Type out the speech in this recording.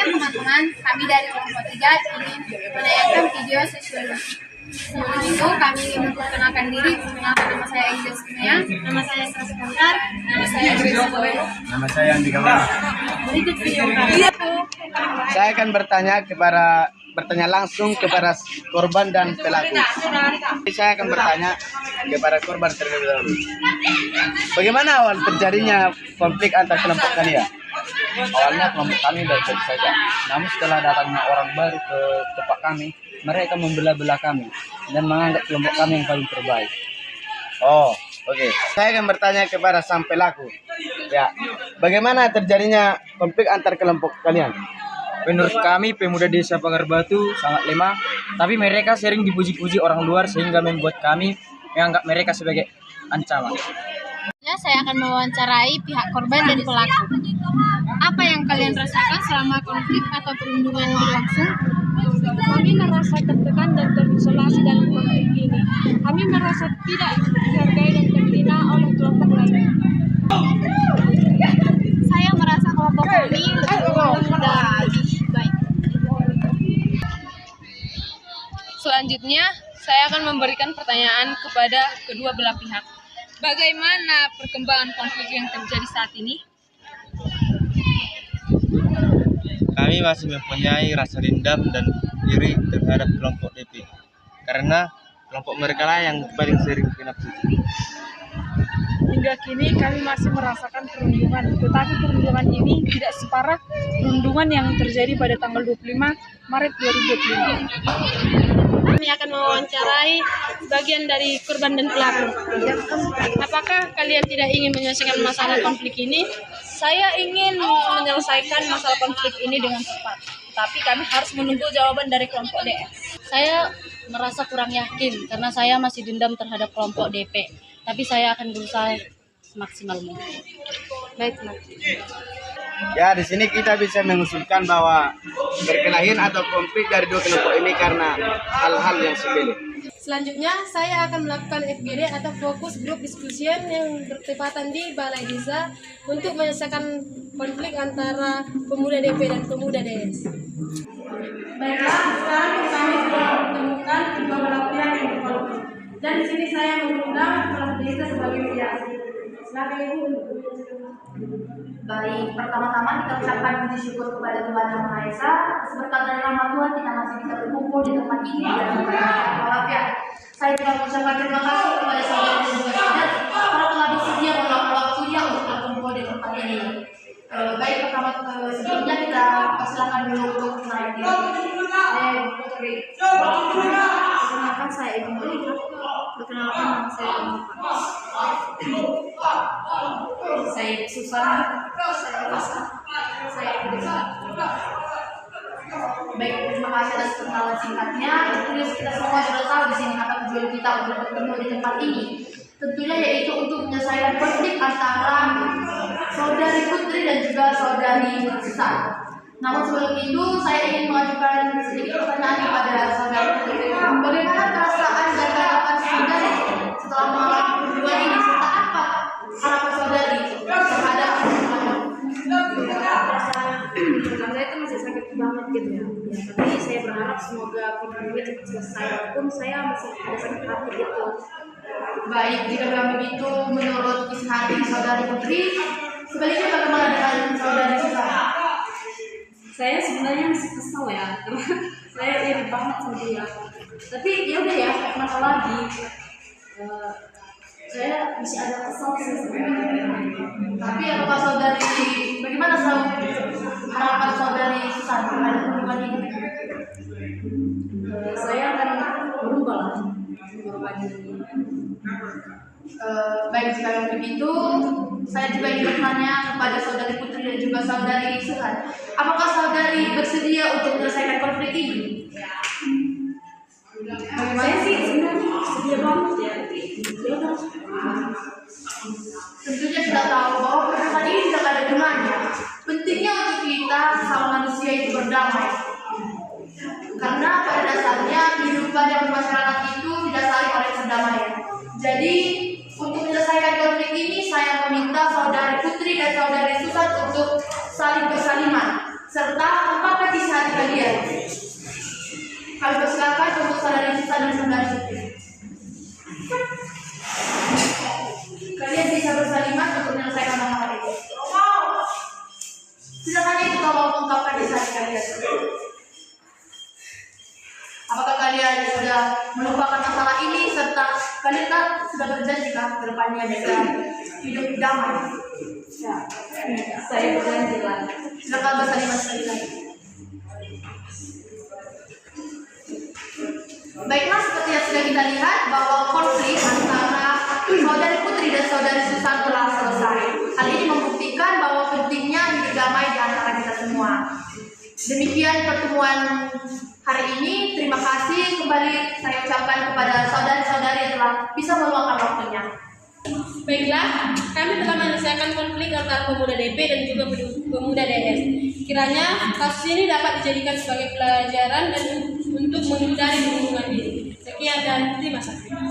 teman-teman, kami dari kelompok 3 ingin menayangkan video sosiologi. Sebelum itu kami ingin memperkenalkan diri. Perkenalkan, nama saya Izzat Kimia, nama saya Sras Kantar, nama saya Grace Boy. Nama saya Andi Kamal. Berikut video kami. Saya akan bertanya langsung kepada korban dan pelaku. Saya akan bertanya kepada korban terlebih dahulu. Bagaimana awal terjadinya konflik antar kelompok kalian? Awalnya kelompok kami baik-baik saja, namun setelah datangnya orang baru ke tempat kami, mereka membelah-belah kami dan menganggap kelompok kami yang paling terbaik. Oh, oke. Saya akan bertanya kepada sang pelaku. Ya, bagaimana terjadinya konflik antar kelompok kalian? Menurut kami, pemuda desa Pagar Batu sangat lemah, tapi mereka sering dipuji-puji orang luar sehingga membuat kami menganggap mereka sebagai ancaman. Saya akan mewawancarai pihak korban dan pelaku. Apa yang kalian rasakan selama konflik atau perundungan berlangsung? Kami merasa tertekan dan terisolasi dalam konflik ini. Kami merasa tidak dihargai dan terhina oleh kelompok lain. Saya merasa kelompok kami lebih baik. Selanjutnya, saya akan memberikan pertanyaan kepada kedua belah pihak. Bagaimana perkembangan konflik yang terjadi saat ini? Kami masih mempunyai rasa dendam dan iri terhadap kelompok DP karena kelompok mereka lah yang paling sering kena puji. Hingga kini kami masih merasakan perundungan, tetapi perundungan ini tidak separah perundungan yang terjadi pada tanggal 25 Maret 2025. Kami akan mewawancarai bagian dari korban dan pelaku. Apakah kalian tidak ingin menyelesaikan masalah konflik ini? Saya ingin menyelesaikan masalah konflik ini dengan cepat, tapi kami harus menunggu jawaban dari kelompok DS. Saya merasa kurang yakin karena saya masih dendam terhadap kelompok DP. Tapi saya akan berusaha semaksimal mungkin. Baiklah. Ya, di sini kita bisa mengusulkan bahwa perkelahian atau konflik dari dua kelompok ini karena hal-hal yang sepele. Selanjutnya, saya akan melakukan FGD atau fokus group discussion yang bertepatan di Balai Desa untuk menyelesaikan konflik antara pemuda DP dan pemuda DS. Baiklah, sekarang kami sudah menemukan kedua belah pihak yang berkonflik. Dan di sini saya mengundang kepala desa sebagai mediasi. Silakan Ibu untuk Baik, pertama-tama kita ucapkan puji syukur kepada Tuhan Yang Maha Esa. Berkat dari rahmat Tuhan kita masih bisa berkumpul di tempat ini dan memberikan walafiat. Saya juga mengucapkan terima kasih kepada saudara dan juga saudara karena telah bersedia meluangkan waktunya untuk berkumpul di tempat ini. Baik, pertama sebelumnya kita persilakan dulu untuk naik di perkenalkan saya Ibu Monika. Perkenalkan nama saya Bapak. Saya Susan, saya Rasa, saya Budha. Baik, terima kasih atas perkenalan singkatnya. Tentunya kita semua sudah tahu di sini apa tujuan kita untuk bertemu di tempat ini. Tentunya yaitu untuk menyelesaikan konflik antara saudari Putri dan juga saudari Susan. Namun sebelum itu saya ingin mengajukan sedikit pertanyaan kepada saudari Putri. Bagaimana perasaan dan harapan saudari setelah mengalami perundungan ini serta apa harapan saudari terhadap saya itu masih sakit banget gitu ya, tapi saya berharap semoga konflik cepat selesai walaupun saya masih ada sakit hati gitu. Baik, jika memang begitu menurut kisah hati saudari Putri, sebaliknya bagaimana dengan saudari Susan? Saya sebenarnya masih kesel ya, karena saya iri banget sama dia. Tapi ya udah ya, kenapa lagi? Saya masih ada kesel sih sebenarnya. Tapi apakah saudari, bagaimana harapan saudari Susan terhadap hubungan ini? Saya akan berubah diri. Baik, jika memang begitu, saya juga ingin bertanya kepada saudari Putri dan juga saudari Susan. Apakah saudari bersedia untuk menyelesaikan konflik ini? Saya sih sebenarnya sedia banget ya. Tentunya kita tahu bahwa perundungan ini tidak ada gunanya. Pentingnya untuk kita sama manusia itu berdamai. Karena pada dasarnya kehidupan yang bermasyarakat itu didasari oleh perdamaian. Jadi untuk menyelesaikan konflik ini saya meminta saudari Putri dan saudari Susan untuk saling bersaliman serta tempatkan kalian. Kami persilakan untuk saudari Susan dan saudari Putri. Kalian bisa bersalimat untuk menyelesaikan masalah itu. Silakan itu kalau mau mengungkapkan desanya kalian. Apakah kalian sudah melupakan masalah ini serta kalian kan sudah berjanji kan ke depannya bisa hidup damai? Ya, saya berjanji lah. Silakan bersalimat sekali lagi. Baiklah, seperti yang sudah kita lihat bahwa konflik antara saudari Putri dan saudari Susan telah selesai. Hal ini membuktikan bahwa pentingnya hidup damai di antara kita semua. Demikian pertemuan hari ini. Terima kasih kembali saya ucapkan kepada saudari-saudari yang telah bisa meluangkan waktunya. Baiklah, kami telah menyelesaikan konflik antara pemuda DP dan juga pemuda DS. Kiranya kasus ini dapat dijadikan sebagai pelajaran dan untuk menghindari hubungan ini. Sekian dan terima kasih.